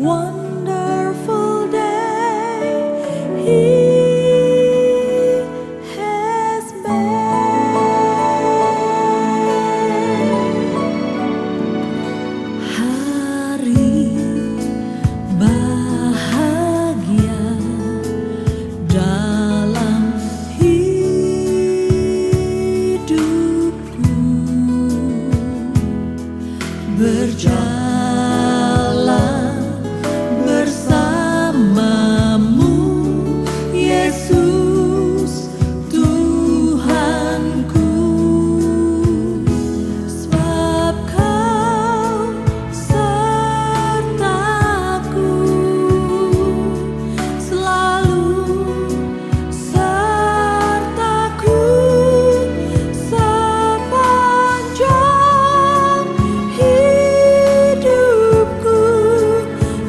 wonderful day He has made. Hari bahagia dalam hidupku, berjalan bersamamu, Yesus Tuhanku. Sebab Kau sertaku, selalu sertaku sepanjang hidupku,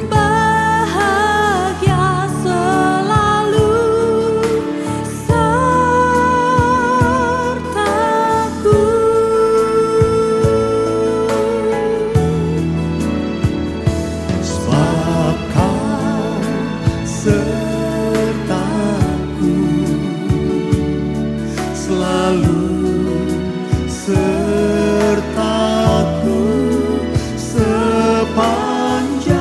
bahagia selalu sertaku. Sebab Kau sertaku, selalu sertaku sepanjang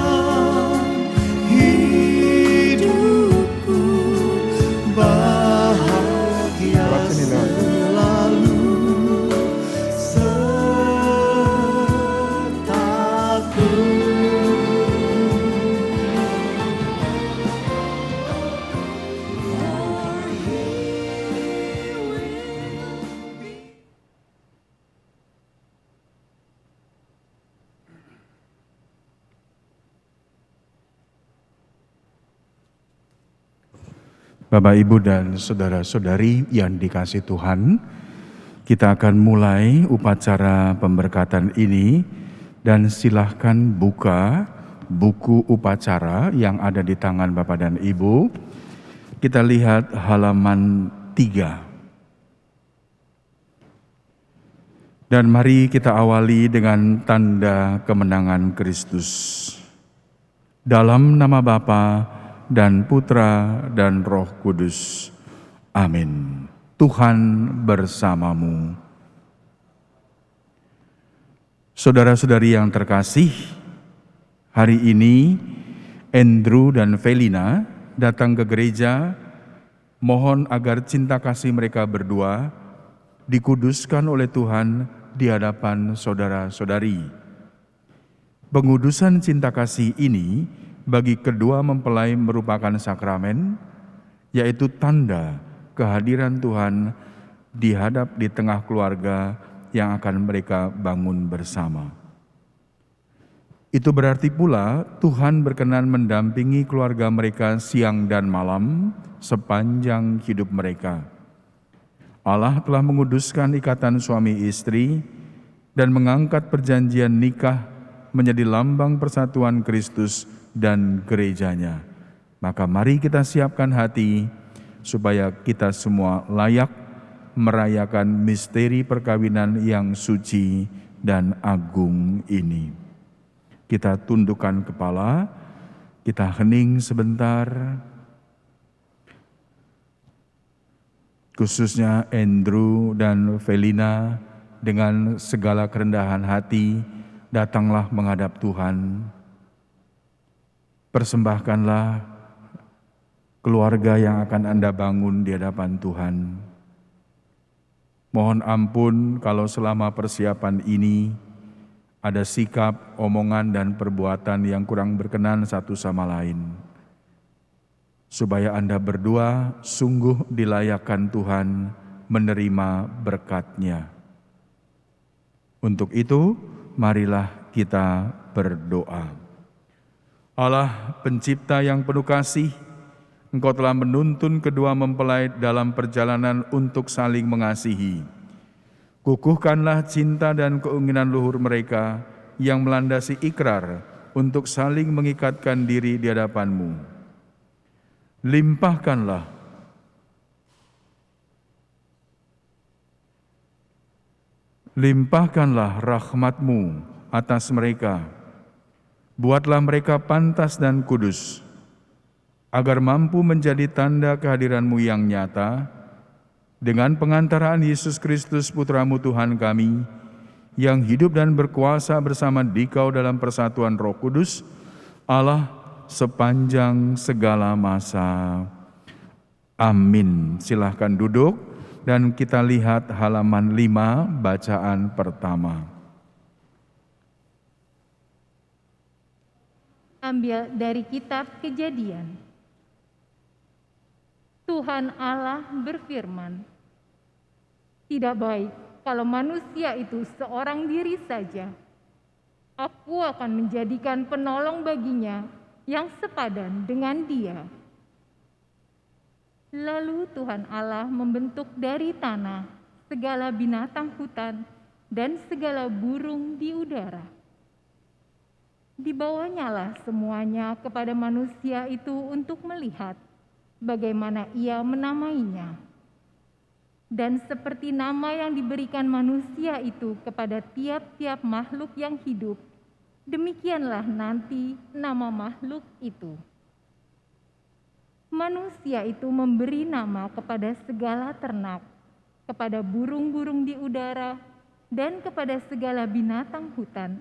hidupku, bahagia selalu sertaku. Bapak, Ibu, dan saudara-saudari yang dikasihi Tuhan, kita akan mulai upacara pemberkatan ini dan silahkan buka buku upacara yang ada di tangan Bapak dan Ibu. Kita lihat halaman 3. Dan mari kita awali dengan tanda kemenangan Kristus. Dalam nama Bapa dan Putra dan Roh Kudus. Amin. Tuhan bersamamu. Saudara-saudari yang terkasih, hari ini Andrew dan Felina datang ke gereja, mohon agar cinta kasih mereka berdua dikuduskan oleh Tuhan di hadapan saudara-saudari. Pengudusan cinta kasih ini bagi kedua mempelai merupakan sakramen, yaitu tanda kehadiran Tuhan di tengah keluarga yang akan mereka bangun bersama. Itu berarti pula Tuhan berkenan mendampingi keluarga mereka siang dan malam sepanjang hidup mereka. Allah telah menguduskan ikatan suami istri dan mengangkat perjanjian nikah menjadi lambang persatuan Kristus dan gerejanya. Maka mari kita siapkan hati supaya kita semua layak merayakan misteri perkawinan yang suci dan agung ini. Kita tundukkan kepala, kita hening sebentar. Khususnya Andrew dan Felina dengan segala kerendahan hati datanglah menghadap Tuhan. Persembahkanlah keluarga yang akan Anda bangun di hadapan Tuhan. Mohon ampun kalau selama persiapan ini ada sikap, omongan, dan perbuatan yang kurang berkenan satu sama lain. Supaya Anda berdua sungguh dilayakkan Tuhan menerima berkat-Nya. Untuk itu, marilah kita berdoa. Allah pencipta yang penuh kasih, Engkau telah menuntun kedua mempelai dalam perjalanan untuk saling mengasihi. Kukuhkanlah cinta dan keinginan luhur mereka yang melandasi ikrar untuk saling mengikatkan diri di hadapan-Mu. Limpahkanlah rahmat-Mu atas mereka, Buatlah mereka pantas dan kudus, agar mampu menjadi tanda kehadiran-Mu yang nyata, dengan pengantaraan Yesus Kristus Putra-Mu Tuhan kami, yang hidup dan berkuasa bersama Dikau dalam persatuan Roh Kudus, Allah sepanjang segala masa. Amin. Silahkan duduk dan kita lihat halaman 5 bacaan pertama. Ambil dari kitab Kejadian. Tuhan Allah berfirman, "Tidak baik kalau manusia itu seorang diri saja. Aku akan menjadikan penolong baginya yang sepadan dengan dia." Lalu Tuhan Allah membentuk dari tanah segala binatang hutan dan segala burung di udara. Dibawanyalah semuanya kepada manusia itu untuk melihat bagaimana ia menamainya. Dan seperti nama yang diberikan manusia itu kepada tiap-tiap makhluk yang hidup, demikianlah nanti nama makhluk itu. Manusia itu memberi nama kepada segala ternak, kepada burung-burung di udara, dan kepada segala binatang hutan.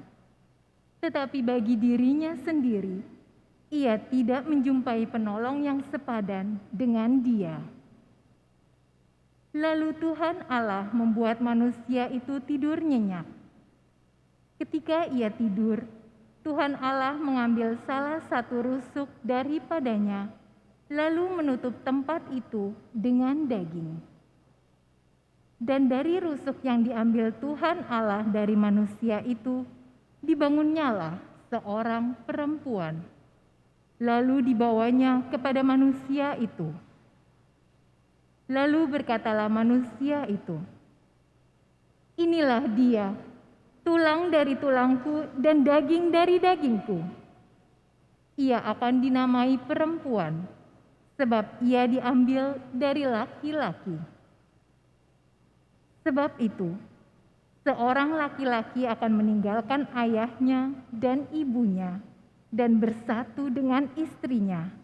Tetapi bagi dirinya sendiri, ia tidak menjumpai penolong yang sepadan dengan dia. Lalu Tuhan Allah membuat manusia itu tidur nyenyak. Ketika ia tidur, Tuhan Allah mengambil salah satu rusuk daripadanya, lalu menutup tempat itu dengan daging. Dan dari rusuk yang diambil Tuhan Allah dari manusia itu, dibangunnyalah seorang perempuan. Lalu dibawanya kepada manusia itu. Lalu berkatalah manusia itu, "Inilah dia, tulang dari tulangku dan daging dari dagingku. Ia akan dinamai perempuan, sebab ia diambil dari laki-laki. Sebab itu, seorang laki-laki akan meninggalkan ayahnya dan ibunya dan bersatu dengan istrinya,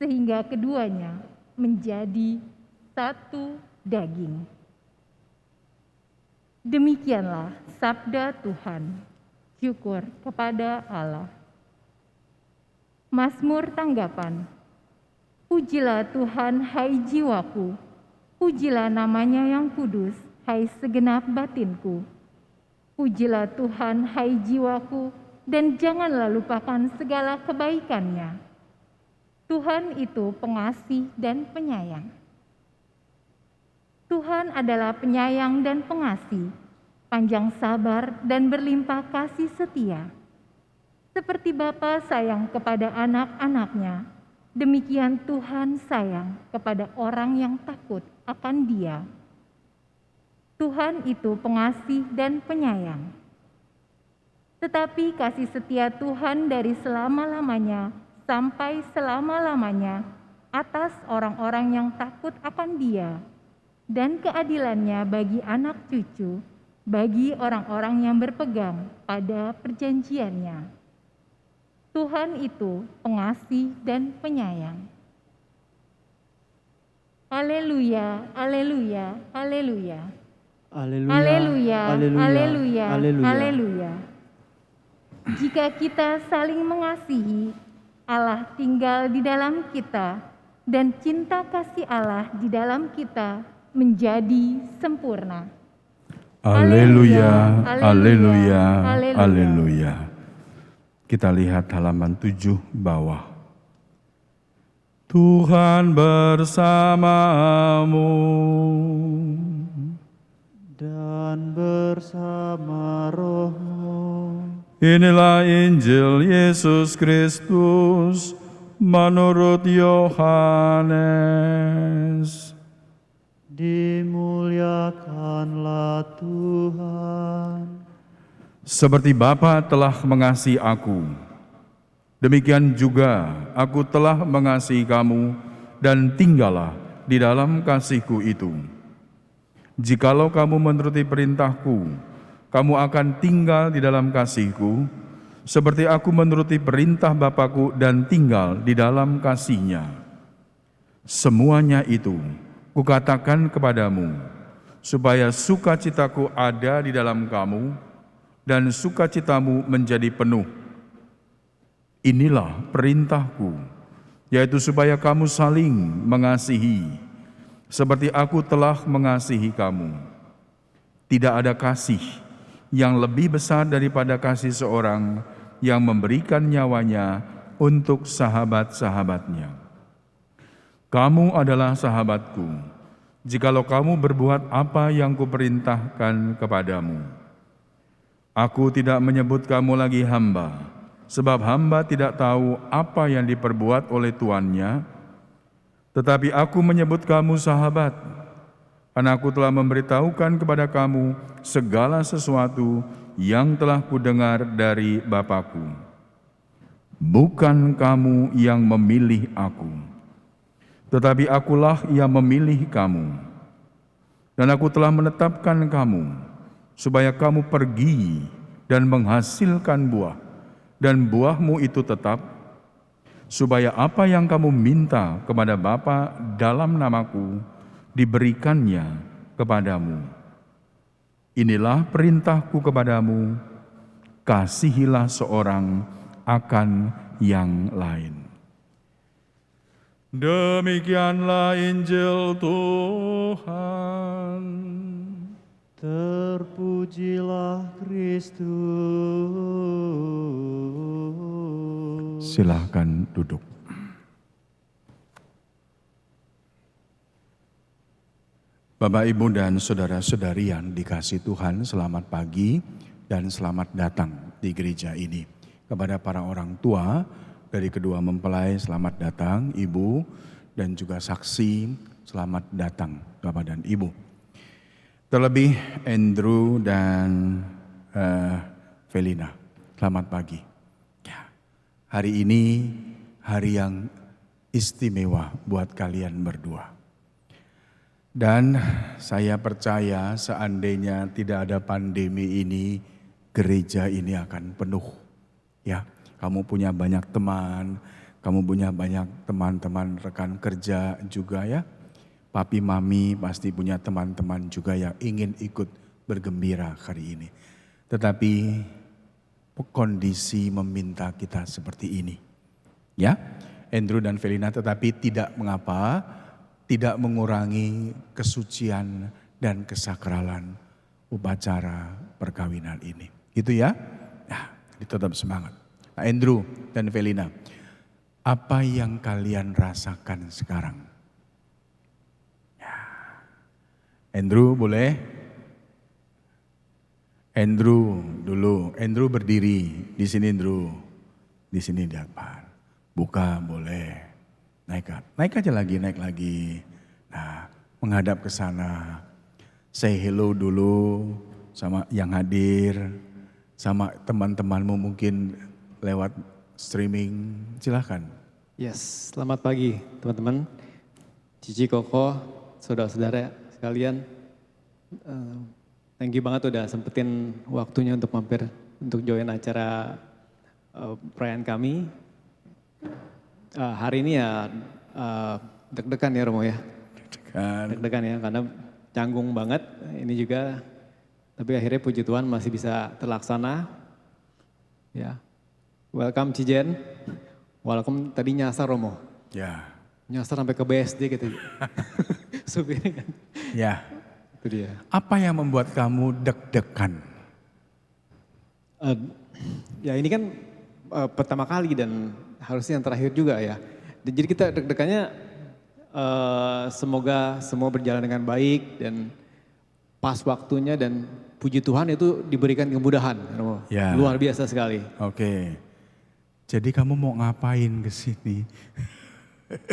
sehingga keduanya menjadi satu daging." Demikianlah sabda Tuhan. Syukur kepada Allah. Mazmur tanggapan. Pujilah Tuhan, hai jiwaku, pujilah namanya yang kudus, hai segenap batinku. Pujilah Tuhan, hai jiwaku, dan janganlah lupakan segala kebaikannya. Tuhan itu pengasih dan penyayang. Tuhan adalah penyayang dan pengasih, panjang sabar dan berlimpah kasih setia. Seperti Bapa sayang kepada anak-anaknya, demikian Tuhan sayang kepada orang yang takut akan Dia. Tuhan itu pengasih dan penyayang. Tetapi kasih setia Tuhan dari selama-lamanya sampai selama-lamanya atas orang-orang yang takut akan Dia, dan keadilannya bagi anak cucu, bagi orang-orang yang berpegang pada perjanjiannya. Tuhan itu pengasih dan penyayang. Haleluya, haleluya, haleluya. Haleluya, haleluya, haleluya. Jika kita saling mengasihi, Allah tinggal di dalam kita, dan cinta kasih Allah di dalam kita menjadi sempurna. Haleluya, haleluya, haleluya. Kita lihat halaman 7 bawah. Tuhan bersamamu dan bersama rohmu. Inilah Injil Yesus Kristus menurut Yohanes. Dimuliakanlah Tuhan. Seperti Bapa telah mengasihi aku, demikian juga aku telah mengasihi kamu, dan tinggallah di dalam kasih-Ku itu. Jikalau kamu menuruti perintah-Ku, kamu akan tinggal di dalam kasih-Ku, seperti aku menuruti perintah Bapakku dan tinggal di dalam kasih-Nya. Semuanya itu kukatakan kepadamu, supaya sukacitaku ada di dalam kamu dan sukacitamu menjadi penuh. Inilah perintahku, yaitu supaya kamu saling mengasihi, seperti aku telah mengasihi kamu. Tidak ada kasih yang lebih besar daripada kasih seorang yang memberikan nyawanya untuk sahabat-sahabatnya. Kamu adalah sahabatku, jikalau kamu berbuat apa yang kuperintahkan kepadamu. Aku tidak menyebut kamu lagi hamba, sebab hamba tidak tahu apa yang diperbuat oleh tuannya, tetapi aku menyebut kamu sahabat, karena aku telah memberitahukan kepada kamu segala sesuatu yang telah kudengar dari Bapakku. Bukan kamu yang memilih aku, tetapi akulah yang memilih kamu. Dan aku telah menetapkan kamu, supaya kamu pergi dan menghasilkan buah, dan buahmu itu tetap, supaya apa yang kamu minta kepada Bapa dalam namaku, diberikannya kepadamu. Inilah perintahku kepadamu, kasihilah seorang akan yang lain. Demikianlah Injil Tuhan. Terpujilah Kristus. Silahkan duduk. Bapak, Ibu, dan saudara-saudari yang dikasihi Tuhan, selamat pagi dan selamat datang di gereja ini. Kepada para orang tua dari kedua mempelai, selamat datang Ibu, dan juga saksi, selamat datang Bapak dan Ibu. Terlebih Andrew dan Felina, selamat pagi. Ya, hari ini hari yang istimewa buat kalian berdua. Dan saya percaya seandainya tidak ada pandemi ini, gereja ini akan penuh. Ya, kamu punya banyak teman, kamu punya banyak teman-teman rekan kerja juga ya. Papi mami pasti punya teman-teman juga yang ingin ikut bergembira hari ini. Tetapi kondisi meminta kita seperti ini. Ya, Andrew dan Felina, tetapi tidak mengapa, tidak mengurangi kesucian dan kesakralan upacara perkawinan ini. Gitu ya? Nah, tetap semangat. Nah, Andrew dan Felina, apa yang kalian rasakan sekarang? Ya. Andrew boleh? Andrew dulu. Andrew berdiri. Di sini Andrew. Di sini di depan. Buka boleh. Naik aja lagi, naik lagi. Nah, menghadap ke sana. Say hello dulu sama yang hadir, sama teman-temanmu mungkin lewat streaming. Silahkan. Yes, selamat pagi teman-teman. Cici, Koko, saudara-saudara sekalian. Thank you banget udah sempetin waktunya untuk mampir, untuk join acara perayaan kami. Hari ini ya deg-degan ya Romo ya. Deg-degan ya karena canggung banget ini juga. Tapi akhirnya puji Tuhan masih bisa terlaksana. Ya. Welcome Cijen. Welcome tadi nyasar Romo. Ya. Nyasar sampai ke BSD gitu. Supirnya kan. Ya. Itu dia. Apa yang membuat kamu deg-degan? Ya ini kan pertama kali dan harusnya yang terakhir juga ya. Jadi kita deg-degannya semoga semua berjalan dengan baik dan pas waktunya dan puji Tuhan itu diberikan kemudahan. Ya. Luar biasa sekali. Oke. Jadi kamu mau ngapain ke sini?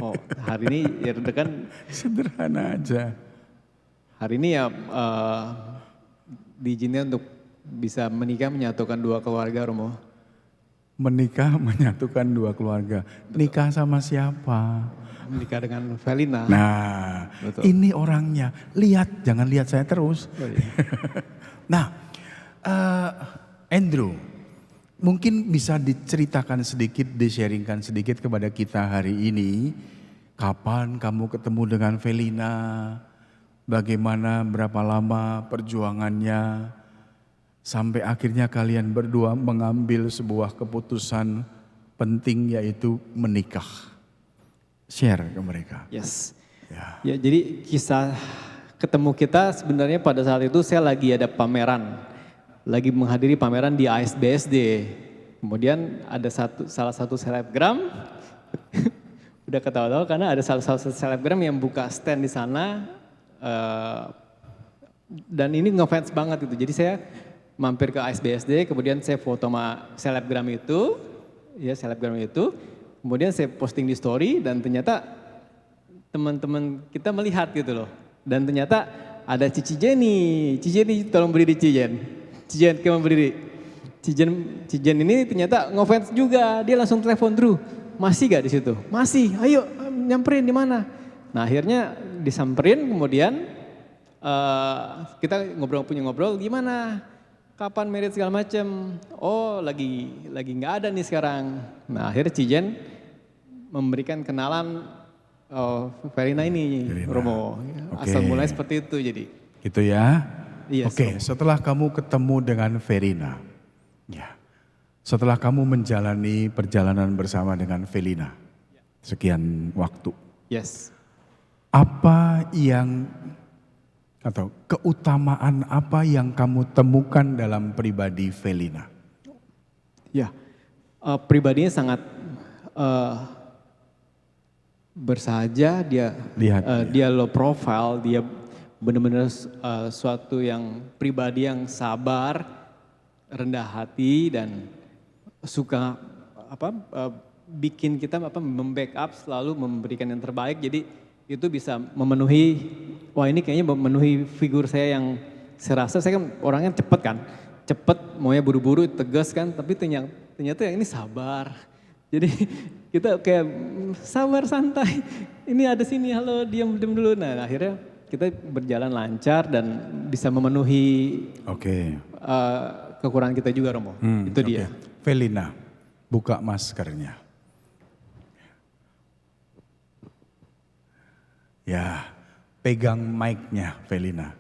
Oh, hari ini ya deg-degan. Sederhana aja. Hari ini ya diizinkan untuk bisa menikah menyatukan dua keluarga Romo. Menikah menyatukan dua keluarga. Nikah sama siapa? Menikah dengan Felina. Nah, Betul. ini orangnya. Lihat, jangan lihat saya terus. Oh, iya. Nah, Andrew, Mungkin bisa diceritakan sedikit, di-sharingkan sedikit kepada kita hari ini. Kapan kamu ketemu dengan Velina? Bagaimana, berapa lama perjuangannya? Sampai akhirnya kalian berdua mengambil sebuah keputusan penting yaitu menikah. Share ke mereka. Yes. Ya. Ya, jadi kisah ketemu kita sebenarnya pada saat itu saya lagi ada pameran. Lagi menghadiri pameran di ASBSD. Kemudian ada salah satu selebgram, udah ketawa-tawa karena ada salah satu selebgram yang buka stand di sana. Dan ini ngefans banget gitu. Jadi saya mampir ke ASBSD, kemudian saya foto sama selebgram itu. Kemudian saya posting di story dan ternyata teman-teman kita melihat gitu loh. Dan ternyata ada Cici Jenny tolong berdiri Cijen kamu berdiri. Cijen ini ternyata ngefans juga, dia langsung telepon, Drew, masih gak di situ? Masih, ayo nyamperin di mana? Nah akhirnya disamperin, kemudian kita ngobrol gimana? Kapan merit segala macem? Oh lagi nggak ada nih sekarang. Nah akhirnya Cijen memberikan kenalan Velina ini, Velina. Romo. Oke. Asal mulai seperti itu jadi. Gitu ya. Iya, Oke, setelah kamu ketemu dengan Velina. Ya. Setelah kamu menjalani perjalanan bersama dengan Velina. Sekian waktu. Yes. Apa yang atau keutamaan apa yang kamu temukan dalam pribadi Velina? Ya, pribadinya sangat bersahaja, dia Lihat, dia low profile, dia benar-benar suatu yang pribadi yang sabar, rendah hati dan suka bikin kita membackup, selalu memberikan yang terbaik. Jadi itu bisa memenuhi, wah ini kayaknya memenuhi figur saya yang saya rasa, saya kan orangnya cepet maunya buru-buru, tegas kan, tapi ternyata yang ini sabar. Jadi kita kayak sabar santai, ini ada sini, halo diam dulu. Nah akhirnya kita berjalan lancar dan bisa memenuhi kekurangan kita juga, Romo. Itu dia. Velina, buka maskernya. Ya, pegang mic-nya Velina,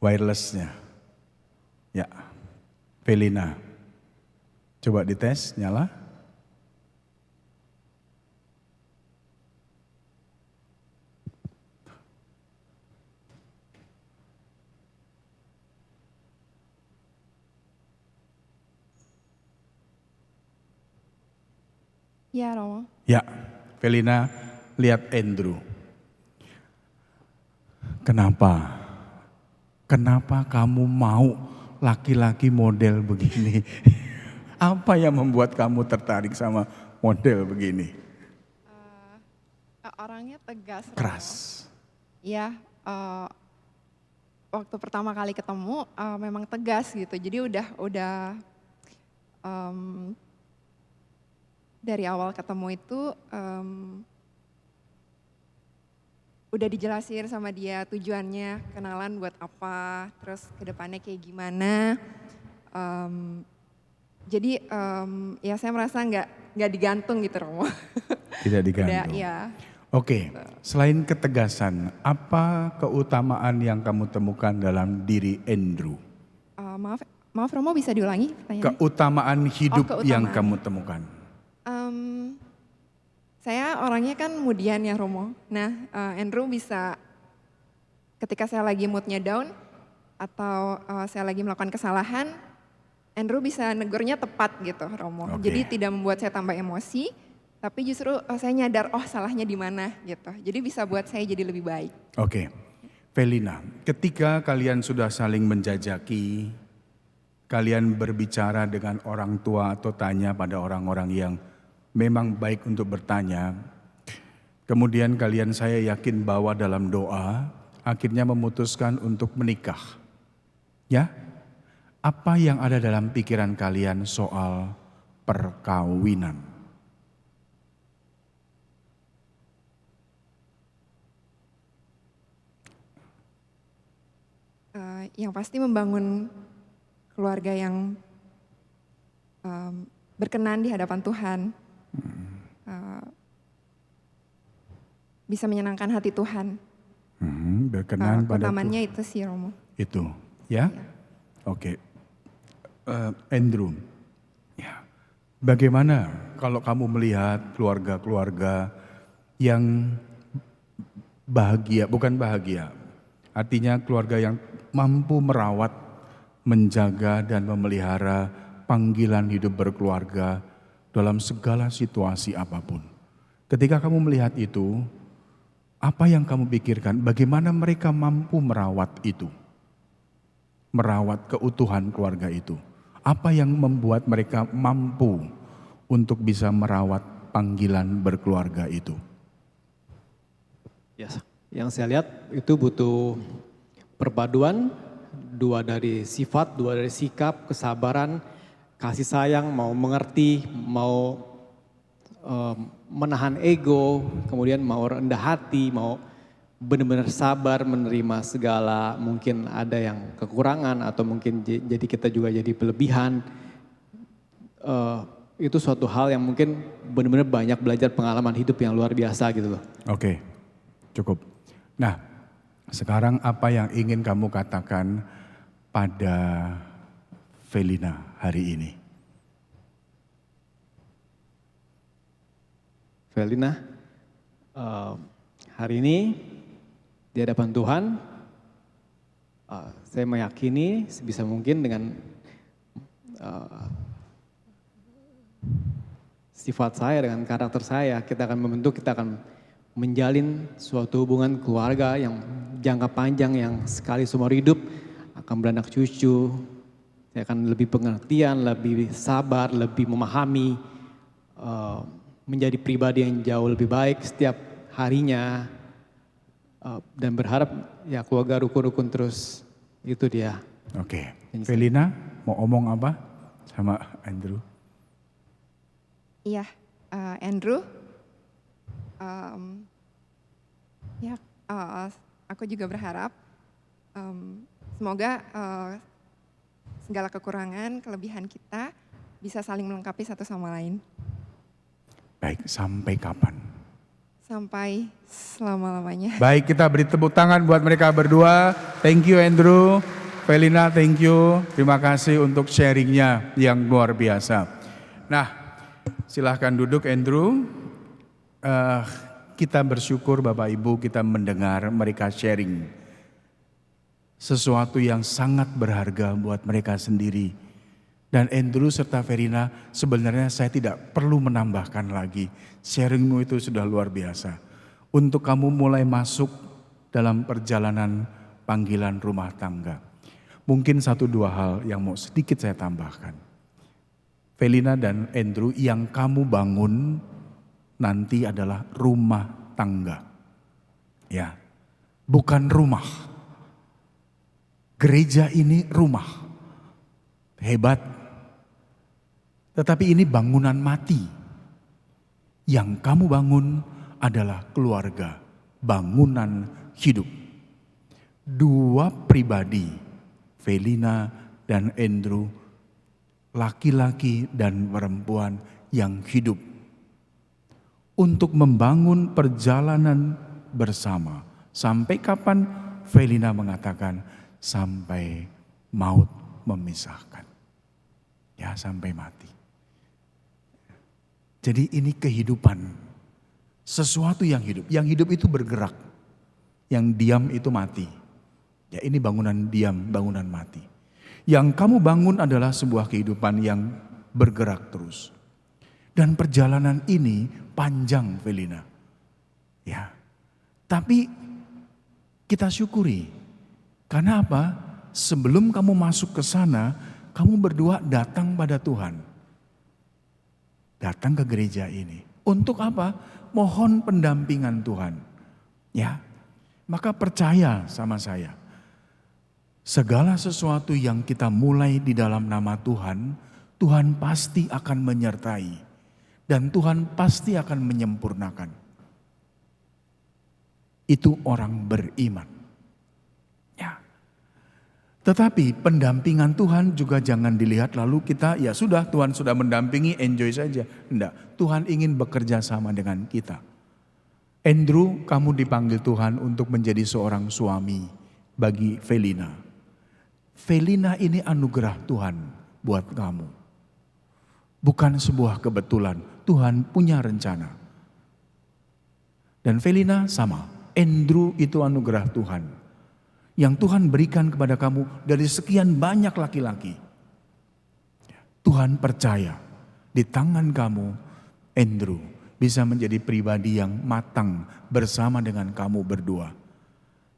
wireless-nya. Ya, Velina, coba dites, nyala. Ya, Romo. Ya, Velina, lihat Andrew. Kenapa kamu mau laki-laki model begini? Apa yang membuat kamu tertarik sama model begini? Orangnya tegas. Romo. Keras. Iya, waktu pertama kali ketemu memang tegas gitu. Jadi udah dari awal ketemu itu udah dijelasin sama dia tujuannya, kenalan buat apa, terus kedepannya kayak gimana. Jadi ya saya merasa nggak digantung gitu, Romo. Tidak digantung. Ya. Oke, selain ketegasan, apa keutamaan yang kamu temukan dalam diri Andrew? Maaf Romo, bisa diulangi pertanyaannya? Keutamaan hidup keutamaan. yang kamu temukan. Saya orangnya kan mudian ya, Romo. Nah, Andrew bisa ketika saya lagi moodnya down atau saya lagi melakukan kesalahan, Andrew bisa negurnya tepat gitu, Romo. Jadi tidak membuat saya tambah emosi, tapi justru saya nyadar, oh salahnya di mana gitu. Jadi bisa buat saya jadi lebih baik. Oke, Velina, ketika kalian sudah saling menjajaki, kalian berbicara dengan orang tua atau tanya pada orang-orang yang memang baik untuk bertanya. Kemudian kalian, saya yakin, bawa dalam doa, akhirnya memutuskan untuk menikah. Ya, apa yang ada dalam pikiran kalian soal perkawinan? Yang pasti membangun keluarga yang berkenan di hadapan Tuhan, bisa menyenangkan hati Tuhan. Berkenan pada Tuhan. Utamanya itu sih Romo. Itu, ya? Oke. Andrew, ya. Bagaimana kalau kamu melihat keluarga-keluarga yang bahagia, bukan bahagia, artinya keluarga yang mampu merawat, menjaga dan memelihara panggilan hidup berkeluarga dalam segala situasi apapun. Ketika kamu melihat itu, apa yang kamu pikirkan? Bagaimana mereka mampu merawat itu? Merawat keutuhan keluarga itu. Apa yang membuat mereka mampu untuk bisa merawat panggilan berkeluarga itu? Yes. Yang saya lihat itu butuh perpaduan, dua dari sifat, dua dari sikap, kesabaran, kasih sayang, mau mengerti, mau menahan ego, kemudian mau rendah hati, mau benar-benar sabar menerima segala, mungkin ada yang kekurangan atau mungkin jadi kita juga jadi berlebihan. Itu suatu hal yang mungkin benar-benar banyak belajar pengalaman hidup yang luar biasa gitu loh. Oke, cukup. Nah, sekarang apa yang ingin kamu katakan pada Felina hari ini? Felina, hari ini di hadapan Tuhan, saya meyakini sebisa mungkin dengan sifat saya, dengan karakter saya, kita akan membentuk, kita akan menjalin suatu hubungan keluarga yang jangka panjang, yang sekali seumur hidup, akan beranak cucu. Saya akan lebih pengertian, lebih sabar, lebih memahami, menjadi pribadi yang jauh lebih baik setiap harinya. Dan berharap ya keluarga rukun-rukun terus, itu dia. Oke, Felina mau omong apa sama Andrew? Iya, Andrew, aku juga berharap semoga segala kekurangan, kelebihan kita bisa saling melengkapi satu sama lain. Baik, sampai kapan? Sampai selama-lamanya. Baik, kita beri tepuk tangan buat mereka berdua. Thank you Andrew, Felina thank you. Terima kasih untuk sharingnya yang luar biasa. Nah, silahkan duduk Andrew. Kita bersyukur Bapak Ibu kita mendengar mereka sharing. Sesuatu yang sangat berharga buat mereka sendiri. Dan Andrew serta Felina, sebenarnya saya tidak perlu menambahkan lagi. Sharingmu itu sudah luar biasa. Untuk kamu mulai masuk dalam perjalanan panggilan rumah tangga. Mungkin satu dua hal yang mau sedikit saya tambahkan. Felina dan Andrew, yang kamu bangun nanti adalah rumah tangga. Ya, bukan rumah. Gereja ini rumah. Hebat. Tetapi ini bangunan mati. Yang kamu bangun adalah keluarga, bangunan hidup. Dua pribadi, Felina dan Andrew, laki-laki dan perempuan yang hidup. Untuk membangun perjalanan bersama. Sampai kapan? Felina mengatakan, sampai maut memisahkan. Ya, sampai mati. Jadi ini kehidupan, sesuatu yang hidup. Yang hidup itu bergerak, yang diam itu mati. Ya, ini bangunan diam, bangunan mati. Yang kamu bangun adalah sebuah kehidupan yang bergerak terus. Dan perjalanan ini panjang, Felina. Ya, tapi kita syukuri. Karena apa? Sebelum kamu masuk ke sana, kamu berdua datang pada Tuhan. Datang ke gereja ini. Untuk apa? Mohon pendampingan Tuhan. Ya, maka percaya sama saya. Segala sesuatu yang kita mulai di dalam nama Tuhan, Tuhan pasti akan menyertai. Dan Tuhan pasti akan menyempurnakan. Itu orang beriman. Ya. Tetapi pendampingan Tuhan juga jangan dilihat lalu kita ya sudah Tuhan sudah mendampingi, enjoy saja. Enggak, Tuhan ingin bekerja sama dengan kita. Andrew, kamu dipanggil Tuhan untuk menjadi seorang suami bagi Felina. Felina ini anugerah Tuhan buat kamu. Bukan sebuah kebetulan, Tuhan punya rencana. Dan Felina sama, Andrew itu anugerah Tuhan. Yang Tuhan berikan kepada kamu dari sekian banyak laki-laki. Tuhan percaya di tangan kamu, Andrew, bisa menjadi pribadi yang matang bersama dengan kamu berdua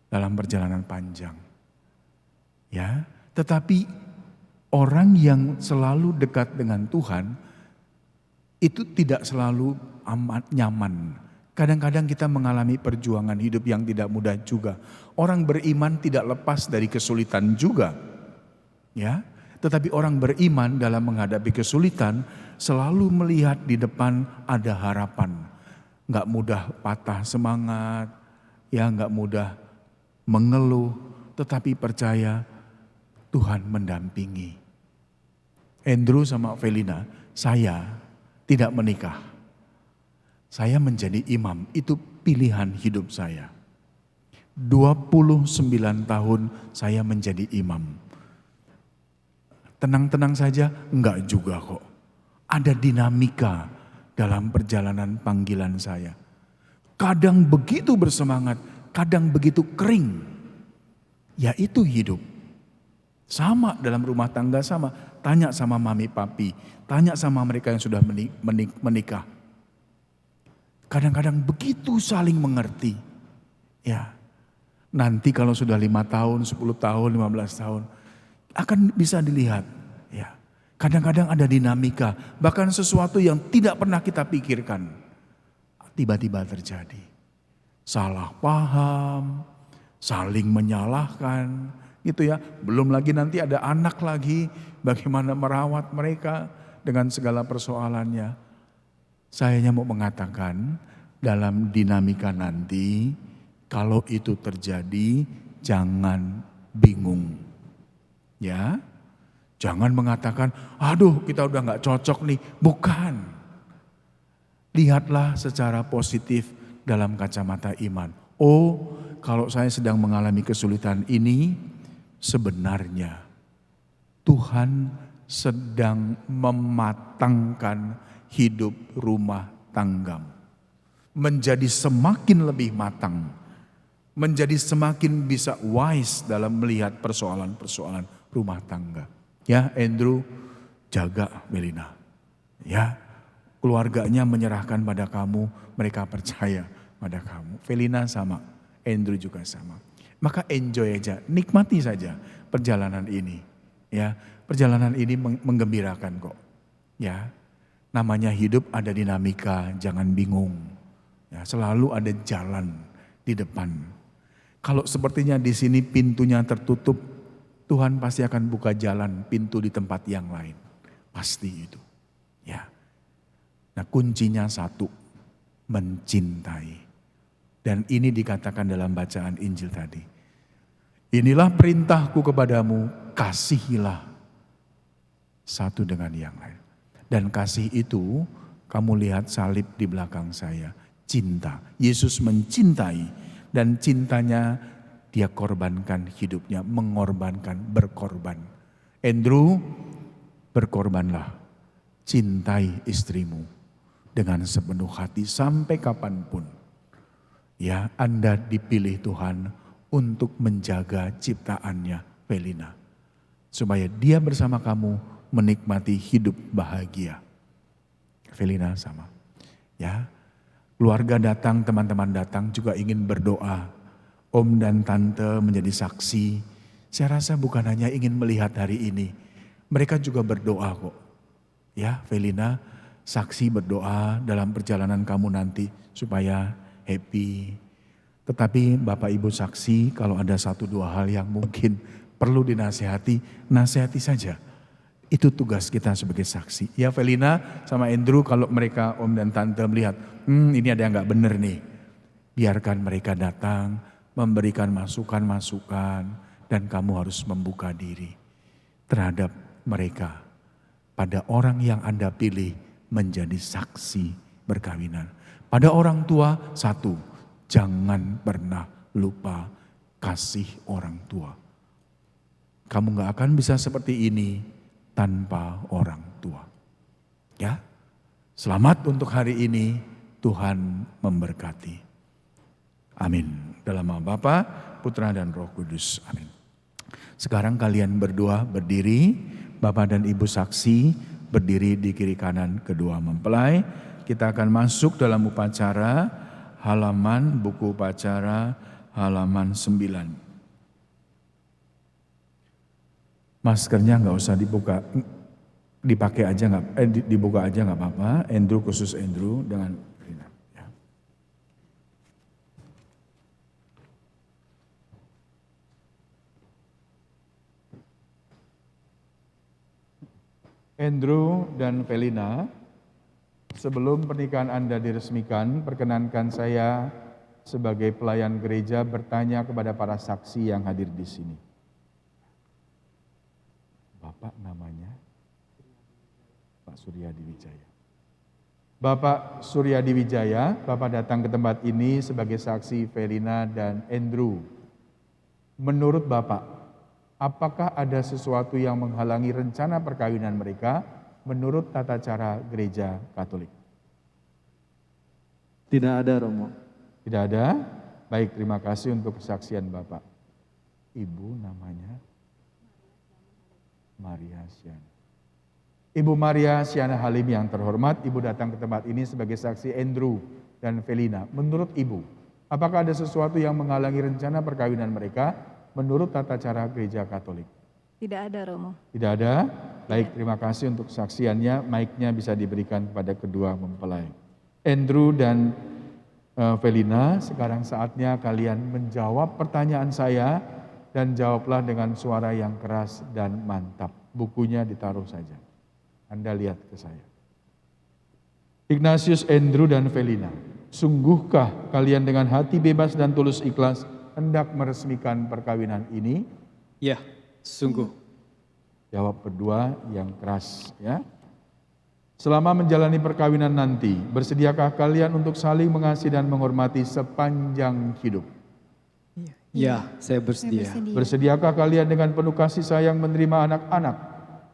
dalam perjalanan panjang. Ya, tetapi orang yang selalu dekat dengan Tuhan itu tidak selalu amat nyaman. Kadang-kadang kita mengalami perjuangan hidup yang tidak mudah juga. Orang beriman tidak lepas dari kesulitan juga. Ya, tetapi orang beriman dalam menghadapi kesulitan selalu melihat di depan ada harapan. Gak mudah patah semangat, ya gak mudah mengeluh, tetapi percaya Tuhan mendampingi. Andrew sama Felina, saya tidak menikah. Saya menjadi imam, itu pilihan hidup saya. 29 tahun saya menjadi imam. Tenang-tenang saja, enggak juga kok. Ada dinamika dalam perjalanan panggilan saya. Kadang begitu bersemangat, kadang begitu kering. Ya itu hidup. Sama dalam rumah tangga sama. Tanya sama mami papi, tanya sama mereka yang sudah menikah. Kadang-kadang begitu saling mengerti. Ya, nanti kalau sudah 5 tahun, 10 tahun, 15 tahun, akan bisa dilihat. Ya, kadang-kadang ada dinamika, bahkan sesuatu yang tidak pernah kita pikirkan. Tiba-tiba terjadi. Salah paham, saling menyalahkan, gitu ya. Belum lagi nanti ada anak lagi, bagaimana merawat mereka dengan segala persoalannya. Saya hanya mau mengatakan dalam dinamika nanti, kalau itu terjadi jangan bingung. Ya, jangan mengatakan, aduh kita udah gak cocok nih. Bukan. Lihatlah secara positif dalam kacamata iman. Oh, kalau saya sedang mengalami kesulitan ini, sebenarnya Tuhan sedang mematangkan hidup rumah tanggamu. Menjadi semakin lebih matang. Menjadi semakin bisa wise dalam melihat persoalan-persoalan rumah tangga. Ya Andrew, jaga Melina. Ya, keluarganya menyerahkan pada kamu, mereka percaya pada kamu. Felina sama, Andrew juga sama. Maka enjoy aja, nikmati saja perjalanan ini. Ya, perjalanan ini menggembirakan kok. Ya, namanya hidup ada dinamika, jangan bingung. Ya, selalu ada jalan di depan. Kalau sepertinya di sini pintunya tertutup, Tuhan pasti akan buka jalan pintu di tempat yang lain. Pasti itu. Ya. Nah, kuncinya satu, mencintai. Dan ini dikatakan dalam bacaan Injil tadi. Inilah perintahku kepadamu, kasihilah satu dengan yang lain. Dan kasih itu kamu lihat salib di belakang saya. Cinta. Yesus mencintai dan cintanya dia korbankan hidupnya. Mengorbankan, berkorban. Andrew, berkorbanlah. Cintai istrimu dengan sepenuh hati sampai kapanpun. Ya, Anda dipilih Tuhan untuk menjaga ciptaannya, Felina. Supaya dia bersama kamu menikmati hidup bahagia. Felina sama. Ya, keluarga datang, teman-teman datang juga ingin berdoa. Om dan tante menjadi saksi. Saya rasa bukan hanya ingin melihat hari ini. Mereka juga berdoa kok. Ya, Felina, saksi berdoa dalam perjalanan kamu nanti supaya happy. Tetapi Bapak Ibu saksi, kalau ada 1-2 hal yang mungkin perlu dinasihati, nasihati saja. Itu tugas kita sebagai saksi. Ya Felina sama Andrew, kalau mereka om dan tante melihat, ini ada yang gak bener nih. Biarkan mereka datang, memberikan masukan-masukan. dan kamu harus membuka diri terhadap mereka. Pada orang yang Anda pilih menjadi saksi perkawinan. Pada orang tua, satu, jangan pernah lupa kasih orang tua. Kamu gak akan bisa seperti ini tanpa orang tua. Ya, selamat untuk hari ini, Tuhan memberkati. Amin. Dalam nama Bapa, Putra dan Roh Kudus. Amin. Sekarang kalian berdua berdiri, Bapak dan Ibu saksi berdiri di kiri kanan kedua mempelai. Kita akan masuk dalam upacara, halaman buku upacara halaman 9. Maskernya nggak usah dibuka, dipakai aja dibuka aja nggak apa-apa. Andrew, khusus Andrew dengan Rina. Ya. Andrew dan Felina, sebelum pernikahan Anda diresmikan, perkenankan saya sebagai pelayan gereja bertanya kepada para saksi yang hadir di sini. Bapak namanya Pak Suryadi Wijaya. Bapak Suryadi Wijaya, Bapak datang ke tempat ini sebagai saksi Felina dan Andrew. Menurut Bapak, apakah ada sesuatu yang menghalangi rencana perkawinan mereka menurut tata cara gereja Katolik? Tidak ada, Romo. Tidak ada? Baik, terima kasih untuk kesaksian Bapak. Ibu namanya Maria Siana. Ibu Maria Siana Halim yang terhormat, Ibu datang ke tempat ini sebagai saksi Andrew dan Felina. Menurut Ibu, apakah ada sesuatu yang menghalangi rencana perkawinan mereka menurut tata cara gereja Katolik? Tidak ada, Romo. Tidak ada? Baik, terima kasih untuk kesaksiannya. Mic-nya bisa diberikan kepada kedua mempelai. Andrew dan Felina, sekarang saatnya kalian menjawab pertanyaan saya dan jawablah dengan suara yang keras dan mantap. Bukunya ditaruh saja. Anda lihat ke saya. Ignatius, Andrew dan Felina, sungguhkah kalian dengan hati bebas dan tulus ikhlas hendak meresmikan perkawinan ini? Ya, sungguh. Jawab berdua yang keras ya. Selama menjalani perkawinan nanti, bersediakah kalian untuk saling mengasihi dan menghormati sepanjang hidup? Ya, saya bersedia. Bersediakah kalian dengan penuh kasih sayang menerima anak-anak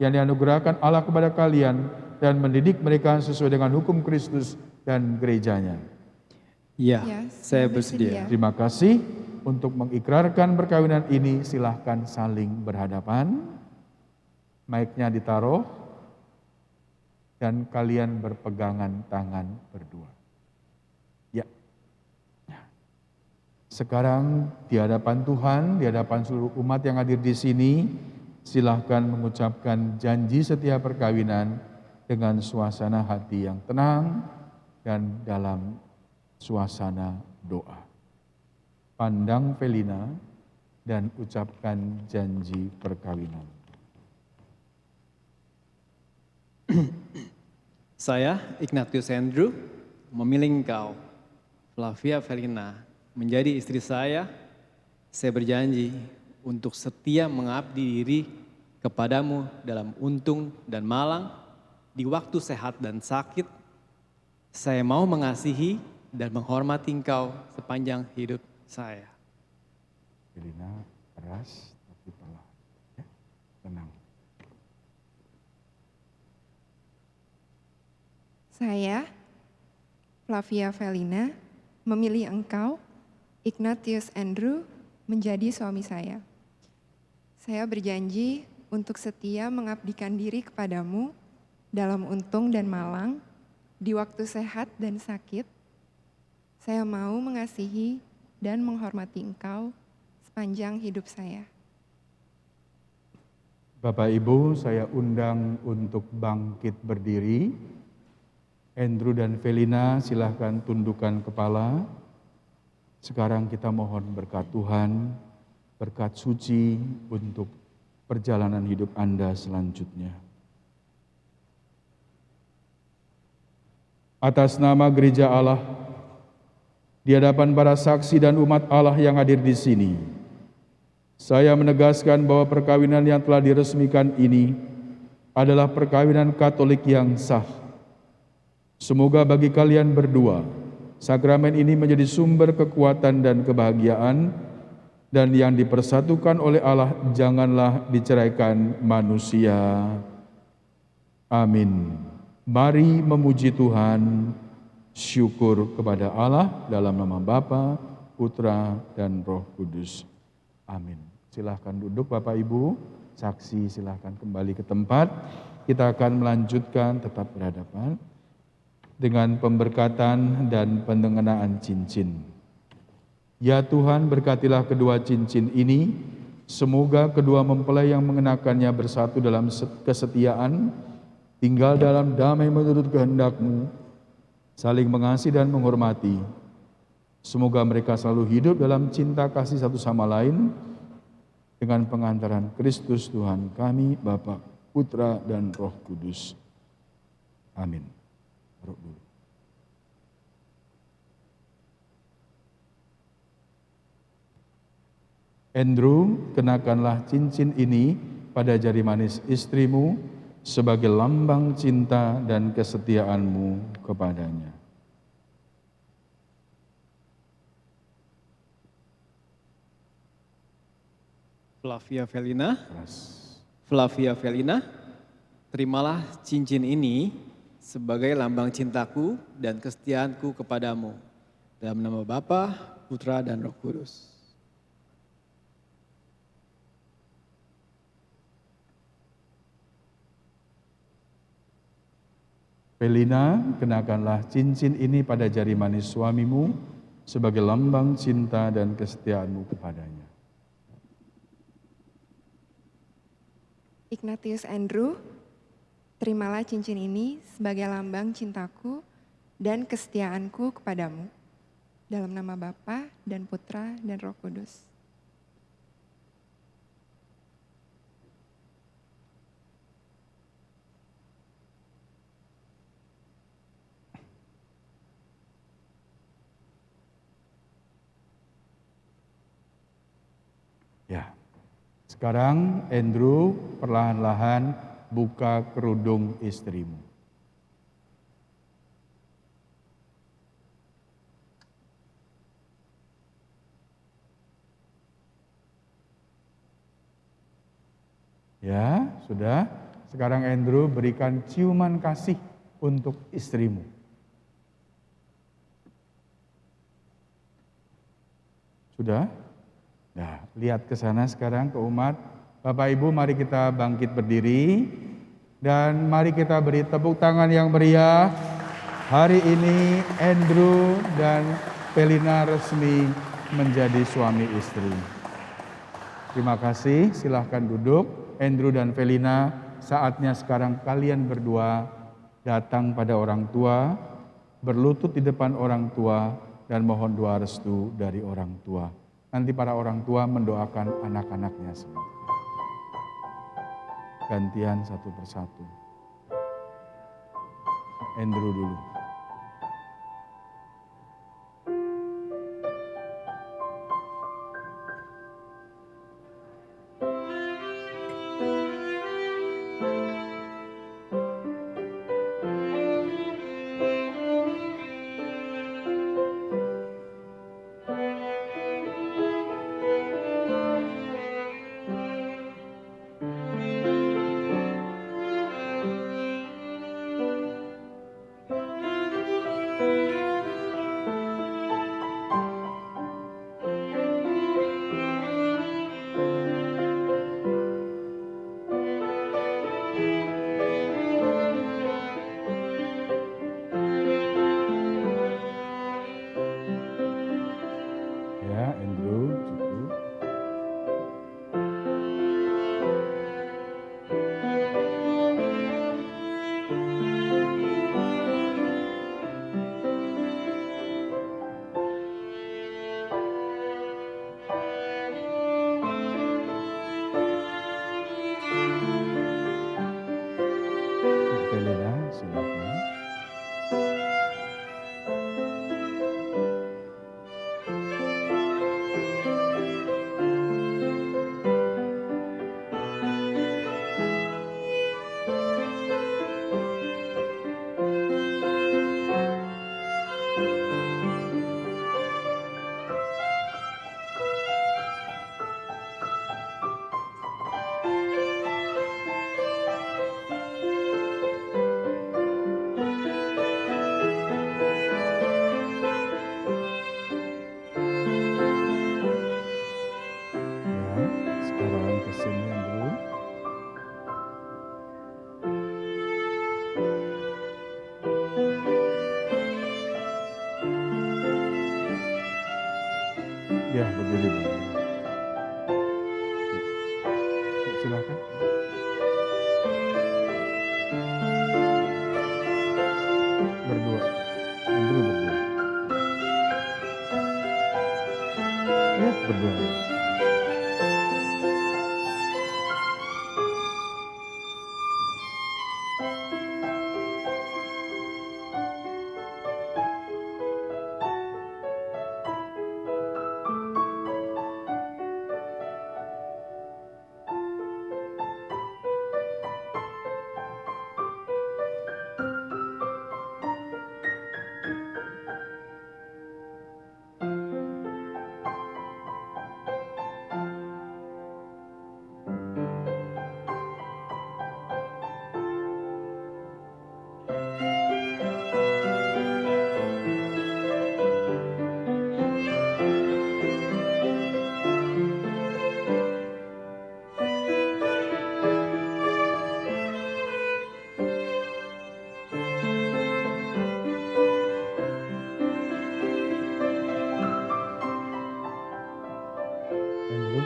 yang dianugerahkan Allah kepada kalian dan mendidik mereka sesuai dengan hukum Kristus dan gerejanya? Ya, Ya, saya saya bersedia. Terima kasih. Untuk mengikrarkan perkawinan ini silahkan saling berhadapan. Mic-nya ditaruh dan kalian berpegangan tangan berdua. Ya. Sekarang di hadapan Tuhan, di hadapan seluruh umat yang hadir di sini, silahkan mengucapkan janji setia perkawinan dengan suasana hati yang tenang dan dalam suasana doa. Pandang Felina dan ucapkan janji perkawinan. Saya, Ignatius Andrew, memilih engkau, Flavia Felina, menjadi istri saya. Saya berjanji untuk setia mengabdi diri kepadamu dalam untung dan malang, di waktu sehat dan sakit. Saya mau mengasihi dan menghormati engkau sepanjang hidup saya. Felina keras tapi perlahan. Ya, tenang. Saya, Flavia Felina, memilih engkau, Ignatius Andrew, menjadi suami saya. Saya berjanji untuk setia mengabdikan diri kepadamu dalam untung dan malang, di waktu sehat dan sakit. Saya mau mengasihi dan menghormati engkau sepanjang hidup saya. Bapak Ibu, saya undang untuk bangkit berdiri. Andrew dan Felina silahkan tundukkan kepala. Sekarang kita mohon berkat Tuhan, berkat suci untuk perjalanan hidup Anda selanjutnya. Atas nama Gereja Allah, di hadapan para saksi dan umat Allah yang hadir di sini, Saya menegaskan bahwa perkawinan yang telah diresmikan ini adalah perkawinan Katolik yang sah. Semoga bagi kalian berdua, sakramen ini menjadi sumber kekuatan dan kebahagiaan, dan yang dipersatukan oleh Allah janganlah diceraikan manusia. Amin. Mari memuji Tuhan, syukur kepada Allah dalam nama Bapa, Putra, dan Roh Kudus. Amin. Silahkan duduk Bapak Ibu, saksi silahkan kembali ke tempat. Kita akan melanjutkan tetap berhadapan dengan pemberkatan dan pengenaan cincin. Ya Tuhan, berkatilah kedua cincin ini, semoga kedua mempelai yang mengenakannya bersatu dalam kesetiaan, tinggal dalam damai menurut kehendak-Mu, saling mengasihi dan menghormati. Semoga mereka selalu hidup dalam cinta kasih satu sama lain, dengan pengantaran Kristus Tuhan kami, Bapa, Putra, dan Roh Kudus. Amin. Taruh dulu. Andrew, kenakanlah cincin ini pada jari manis istrimu sebagai lambang cinta dan kesetiaanmu kepadanya. Flavia Velina, terimalah cincin ini sebagai lambang cintaku dan kesetiaanku kepadamu. Dalam nama Bapa, Putra, dan Roh Kudus. Velina, kenakanlah cincin ini pada jari manis suamimu sebagai lambang cinta dan kesetiaanmu kepadanya. Ignatius Andrew, terimalah cincin ini sebagai lambang cintaku dan kesetiaanku kepadamu. Dalam nama Bapa dan Putra dan Roh Kudus. Ya. Sekarang Andrew perlahan-lahan buka kerudung istrimu. Ya, sudah. Sekarang Andrew berikan ciuman kasih untuk istrimu. Sudah? Nah, lihat ke sana sekarang ke umat. Bapak Ibu, mari kita bangkit berdiri dan mari kita beri tepuk tangan yang meriah. Hari ini Andrew dan Velina resmi menjadi suami istri. Terima kasih, silahkan duduk. Andrew dan Velina, saatnya sekarang kalian berdua datang pada orang tua, berlutut di depan orang tua dan mohon doa restu dari orang tua. Nanti para orang tua mendoakan anak-anaknya semua. Gantian satu persatu. Andrew dulu. Ya, berdiri boleh. Silakan. Berdua. Andrew berdua. Ya, berdua. Andrew.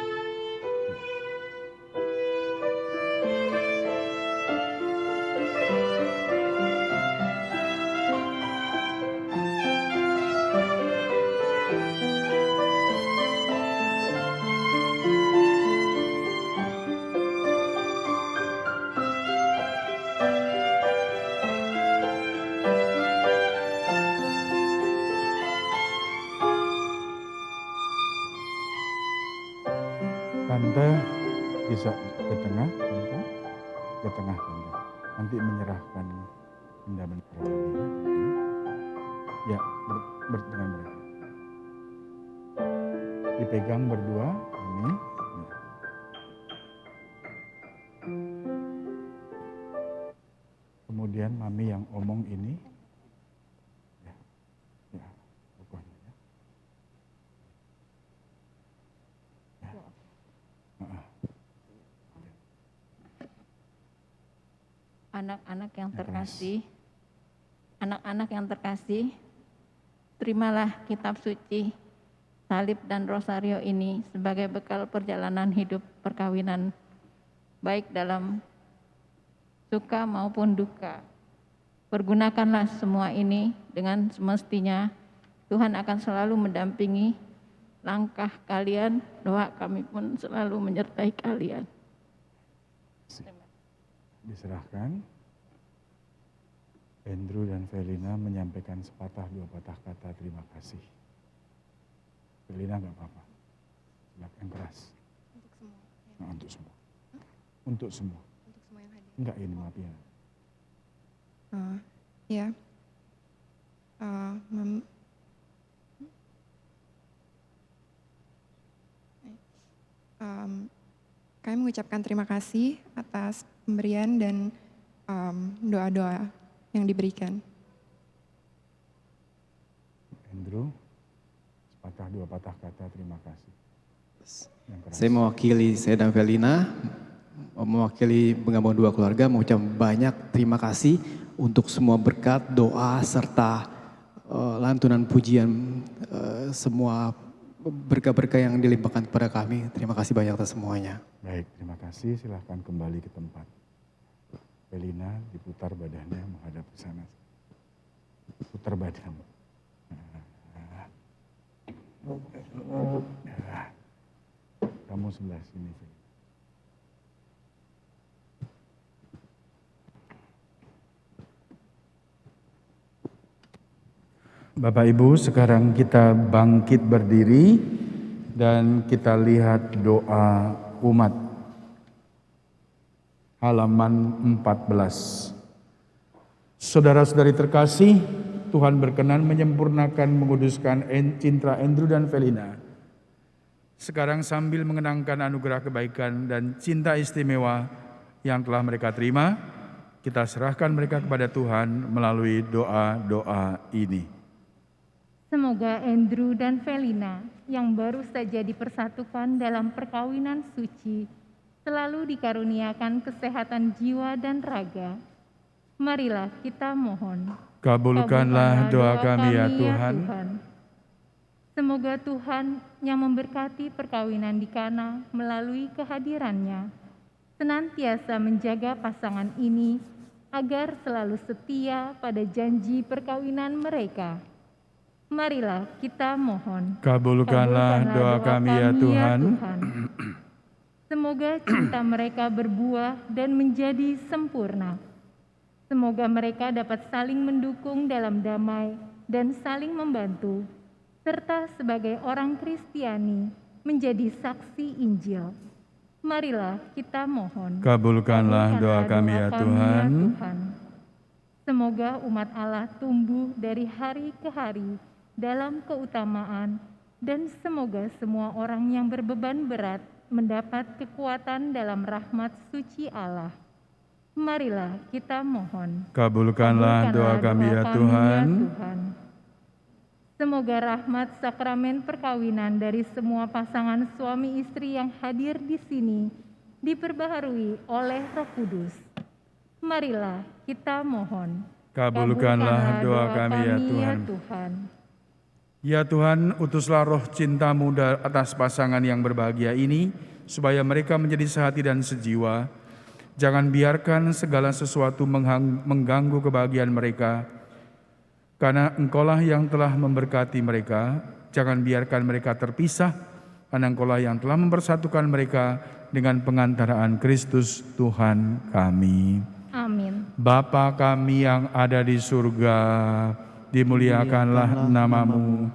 Tante bisa ke tengah, Tante. Ke tengah, Tante. Nanti menyerahkan benda-benda rohani. Ya, dengan mereka. Dipegang berdua, ini. Kemudian Mami yang omong ini. Ya, pokoknya ya. Anak-anak yang terkasih, anak-anak yang terkasih, terimalah kitab suci, salib dan rosario ini sebagai bekal perjalanan hidup perkawinan, baik dalam suka maupun duka. Pergunakanlah semua ini dengan semestinya. Tuhan akan selalu mendampingi langkah kalian, doa kami pun selalu menyertai kalian. Diserahkan. Andrew dan Felina menyampaikan sepatah dua patah kata terima kasih. Felina nggak apa-apa. Silakan keras. Untuk semua. Nah, untuk semua. Untuk semua. Untuk semua yang hadir. Enggak ini maaf ya. Ya. Kami mengucapkan terima kasih atas pemberian dan doa-doa yang diberikan. Andrew, sepatah dua patah kata terima kasih. Yang keras. Saya mewakili saya dan Felina, mewakili penggabungan dua keluarga mengucapkan banyak terima kasih untuk semua berkat, doa, serta lantunan pujian, semua berkah-berkah yang dilimpahkan kepada kami. Terima kasih banyak atas semuanya. Baik, terima kasih. Silahkan kembali ke tempat. Felina diputar badannya menghadap ke sana. Putar badan. Kamu sebelah sini. Bapak Ibu, sekarang kita bangkit berdiri dan kita lihat doa umat. Halaman 14. Saudara-saudari terkasih, Tuhan berkenan menyempurnakan, menguduskan Cintra Andrew dan Felina. Sekarang sambil mengenangkan anugerah kebaikan dan cinta istimewa yang telah mereka terima, kita serahkan mereka kepada Tuhan melalui doa-doa ini. Semoga Andrew dan Felina yang baru saja dipersatukan dalam perkawinan suci selalu dikaruniakan kesehatan jiwa dan raga. Marilah kita mohon. Kabulkanlah doa kami ya Tuhan. Semoga Tuhan yang memberkati perkawinan di Kana melalui kehadirannya, senantiasa menjaga pasangan ini agar selalu setia pada janji perkawinan mereka. Marilah kita mohon. Kabulkanlah doa kami ya Tuhan. Semoga cinta mereka berbuah dan menjadi sempurna. Semoga mereka dapat saling mendukung dalam damai dan saling membantu, serta sebagai orang Kristiani menjadi saksi Injil. Marilah kita mohon. Kabulkanlah doa kami ya Tuhan. Semoga umat Allah tumbuh dari hari ke hari dalam keutamaan, dan semoga semua orang yang berbeban berat mendapat kekuatan dalam rahmat suci Allah. Marilah kita mohon. Kabulkanlah doa kami ya Tuhan. Semoga rahmat sakramen perkawinan dari semua pasangan suami istri yang hadir di sini diperbaharui oleh Roh Kudus. Marilah kita mohon. Kabulkanlah doa kami ya Tuhan. Ya Tuhan, utuslah roh cinta-Mu atas pasangan yang berbahagia ini, supaya mereka menjadi sehati dan sejiwa. Jangan biarkan segala sesuatu mengganggu kebahagiaan mereka, karena Engkaulah yang telah memberkati mereka. Jangan biarkan mereka terpisah, karena Engkaulah yang telah mempersatukan mereka dengan pengantaraan Kristus Tuhan kami. Amin. Bapa kami yang ada di surga, dimuliakanlah nama-Mu.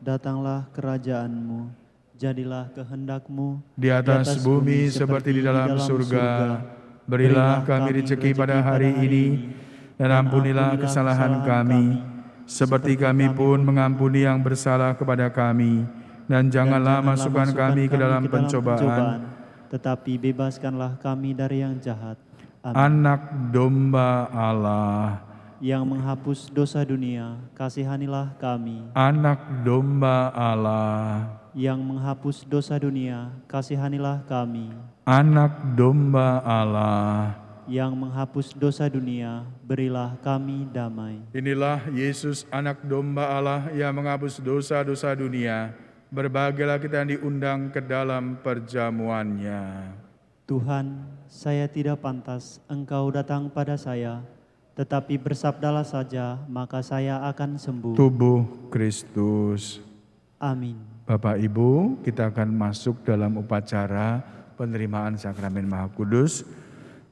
Datanglah kerajaan-Mu, jadilah kehendak-Mu Di atas bumi seperti di dalam surga. Berilah kami rezeki pada hari ini, dan ampunilah kesalahan kami, seperti kami pun mengampuni yang bersalah kepada kami. Dan janganlah masukkan kami ke dalam pencobaan, tetapi bebaskanlah kami dari yang jahat. Amin. Anak domba Allah, Yang menghapus dosa dunia, kasihanilah kami. Anak domba Allah, Yang menghapus dosa dunia, kasihanilah kami. Anak domba Allah. Yang menghapus dosa dunia, berilah kami damai. Inilah Yesus anak domba Allah yang menghapus dosa-dosa dunia. Berbahagialah kita yang diundang ke dalam perjamuannya. Tuhan, saya tidak pantas Engkau datang pada saya, tetapi bersabdalah saja, maka saya akan sembuh. Tubuh Kristus. Amin. Bapak Ibu, kita akan masuk dalam upacara penerimaan sakramen Maha Kudus.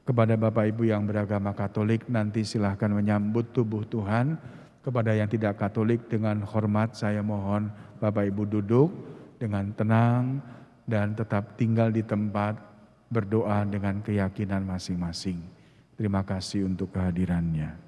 Kepada Bapak Ibu yang beragama Katolik, nanti silahkan menyambut tubuh Tuhan. Kepada yang tidak Katolik, dengan hormat saya mohon Bapak Ibu duduk dengan tenang dan tetap tinggal di tempat, berdoa dengan keyakinan masing-masing. Terima kasih untuk kehadirannya.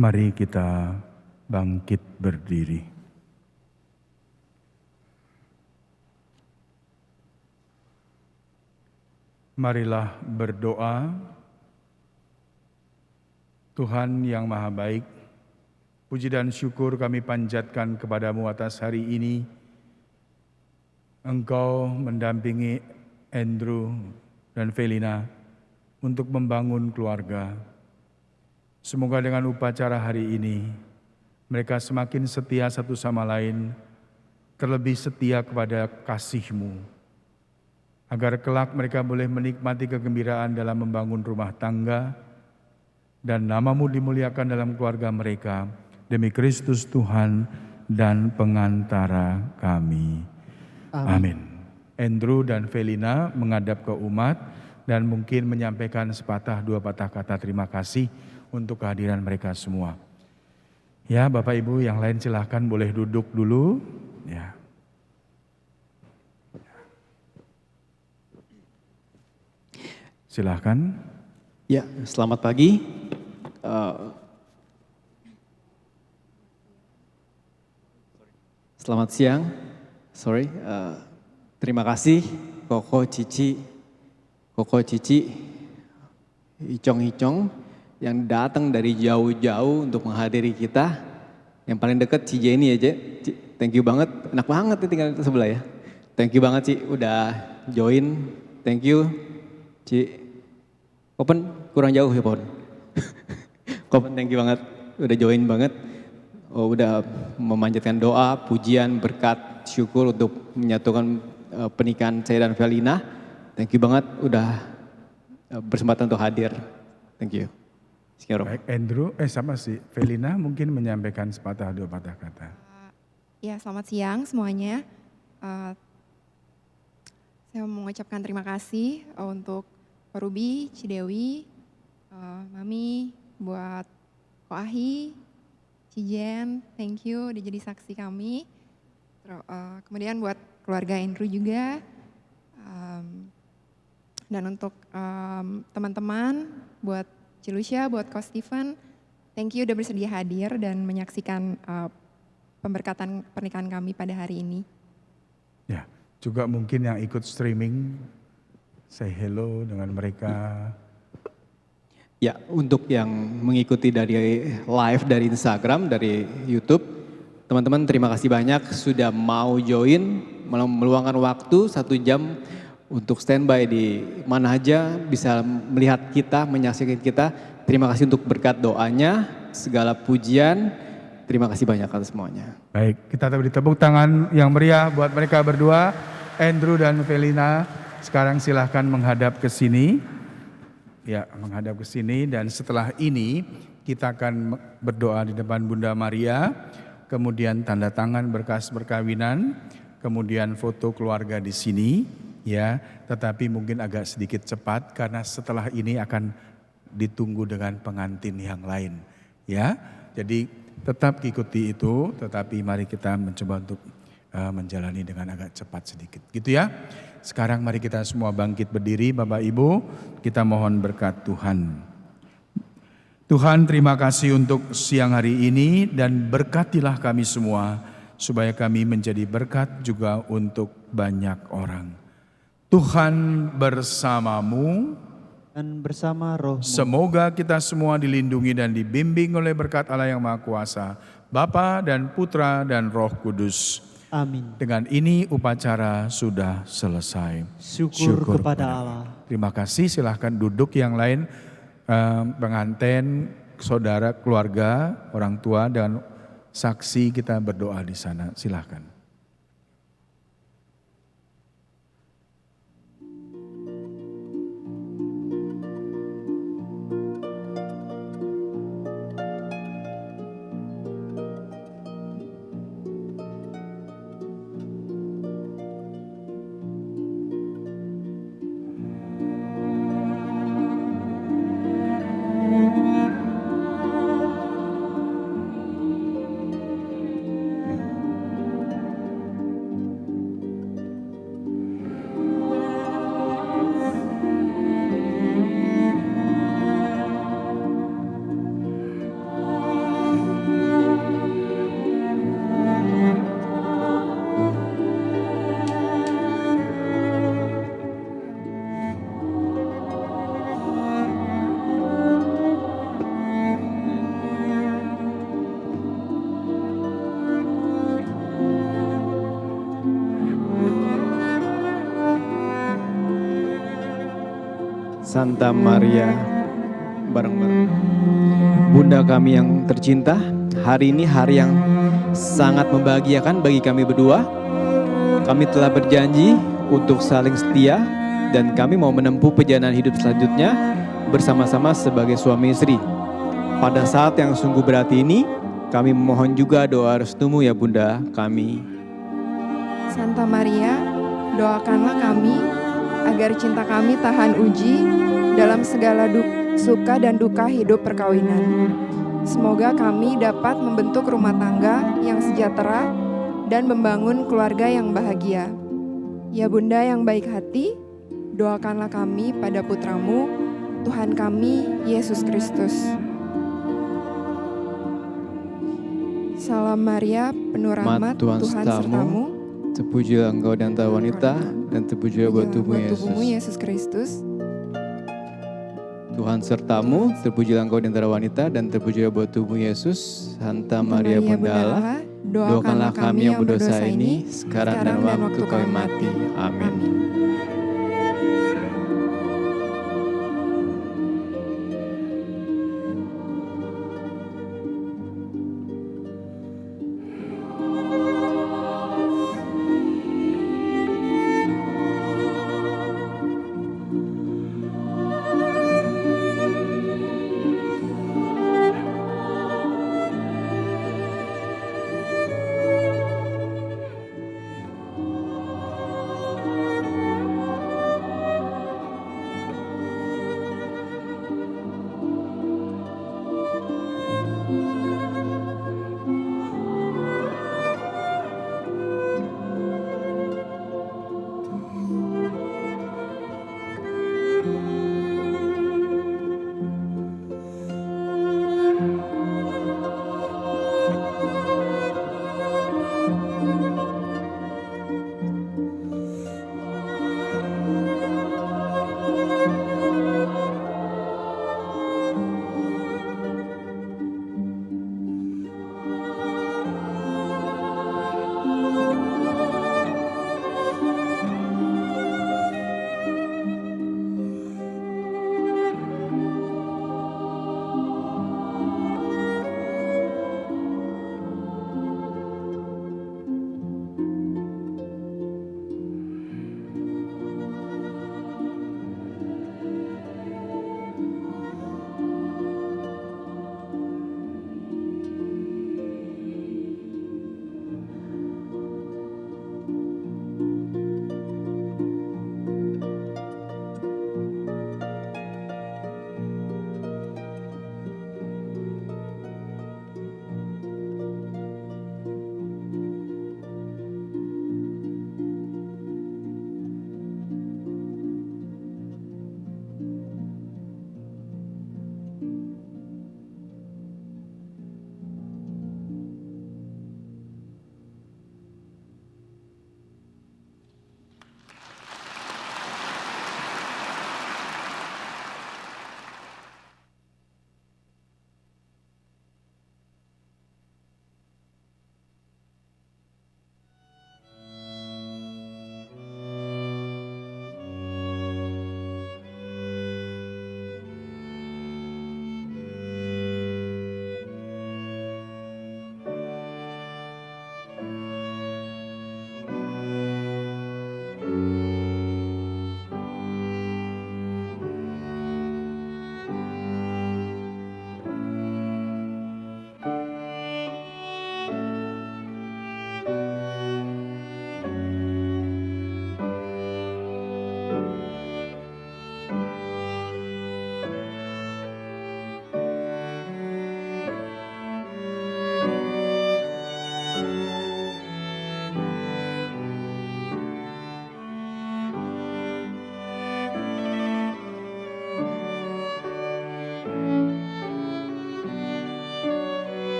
Mari kita bangkit berdiri. Marilah berdoa. Tuhan yang Maha Baik, puji dan syukur kami panjatkan kepadamu atas hari ini. Engkau mendampingi Andrew dan Felina untuk membangun keluarga. Semoga dengan upacara hari ini, mereka semakin setia satu sama lain, terlebih setia kepada kasih-Mu. agar kelak mereka boleh menikmati kegembiraan dalam membangun rumah tangga, dan nama-Mu dimuliakan dalam keluarga mereka, demi Kristus Tuhan dan pengantara kami. Amin. Andrew dan Felina menghadap ke umat dan mungkin menyampaikan sepatah dua patah kata terima kasih untuk kehadiran mereka semua. Ya, Bapak Ibu yang lain silahkan boleh duduk dulu. Ya. Silahkan. Ya, selamat pagi. Selamat siang. Terima kasih Koko Cici, Icong yang datang dari jauh-jauh untuk menghadiri kita. Yang paling dekat Ci Jenny aja. Thank you banget, enak banget nih tinggal di sebelah ya. Thank you banget Ci udah join. Thank you Ci. Kopen kurang jauh ya Pon. Kopen thank you banget udah join banget. Udah memanjatkan doa, pujian, berkat, syukur untuk menyatukan pernikahan saya dan Felina. Thank you banget udah bersempat untuk hadir. Thank you. Sekian. Baik, Andrew, sama si Felina mungkin menyampaikan sepatah dua patah kata. Ya, selamat siang semuanya. Saya mau mengucapkan terima kasih untuk Pak Ruby, Cidewi, Mami, buat Ko Ahi, Cijen, thank you udah jadi saksi kami. Kemudian buat keluarga Andrew juga. Dan untuk teman-teman, buat Cilusya, buat Ko Steven, thank you udah bersedia hadir dan menyaksikan pemberkatan pernikahan kami pada hari ini. Ya, juga mungkin yang ikut streaming, say hello dengan mereka. Ya, untuk yang mengikuti dari live dari Instagram, dari YouTube, teman-teman terima kasih banyak sudah mau join, meluangkan waktu 1 jam untuk standby di mana aja, bisa melihat kita, menyaksikan kita. Terima kasih untuk berkat doanya, segala pujian, terima kasih banyak atas semuanya. Baik, kita beri tepuk tangan yang meriah buat mereka berdua, Andrew dan Felina. Sekarang silahkan menghadap ke sini. Ya, menghadap ke sini, dan setelah ini kita akan berdoa di depan Bunda Maria, kemudian tanda tangan berkas perkawinan, kemudian foto keluarga di sini. Ya, tetapi mungkin agak sedikit cepat karena setelah ini akan ditunggu dengan pengantin yang lain. Ya, jadi tetap ikuti itu, tetapi mari kita mencoba untuk menjalani dengan agak cepat sedikit. Gitu ya. Sekarang mari kita semua bangkit berdiri, Bapak Ibu, kita mohon berkat Tuhan. Tuhan, terima kasih untuk siang hari ini dan berkatilah kami semua supaya kami menjadi berkat juga untuk banyak orang. Tuhan bersamamu dan bersama rohmu. Semoga kita semua dilindungi dan dibimbing oleh berkat Allah yang Maha Kuasa, Bapa dan Putra dan Roh Kudus. Amin. Dengan ini upacara sudah selesai. Syukur kepada Allah. Terima kasih, silahkan duduk yang lain, pengantin, saudara, keluarga, orang tua dan saksi kita berdoa di sana. Silahkan. Santa Maria, bareng-bareng. Bunda kami yang tercinta, hari ini hari yang sangat membahagiakan bagi kami berdua. Kami telah berjanji untuk saling setia dan kami mau menempuh perjalanan hidup selanjutnya bersama-sama sebagai suami istri. Pada saat yang sungguh berat ini, kami memohon juga doa restumu ya Bunda kami. Santa Maria, doakanlah kami agar cinta kami tahan uji dalam segala suka dan duka hidup perkawinan. Semoga kami dapat membentuk rumah tangga yang sejahtera dan membangun keluarga yang bahagia. Ya Bunda yang baik hati, doakanlah kami pada putramu, Tuhan kami, Yesus Kristus. Salam Maria, penuh rahmat, Tuhan sertamu. Terpujilah engkau di antara wanita, dan terpujilah buat tubuhmu Yesus Kristus. Tuhan sertamu, terpujilah engkau di antara wanita, dan terpujilah buat tubuhmu Yesus. Santa Maria Bunda Allah, doakanlah kami yang berdosa ini, sekarang dan waktu kami mati. Amin.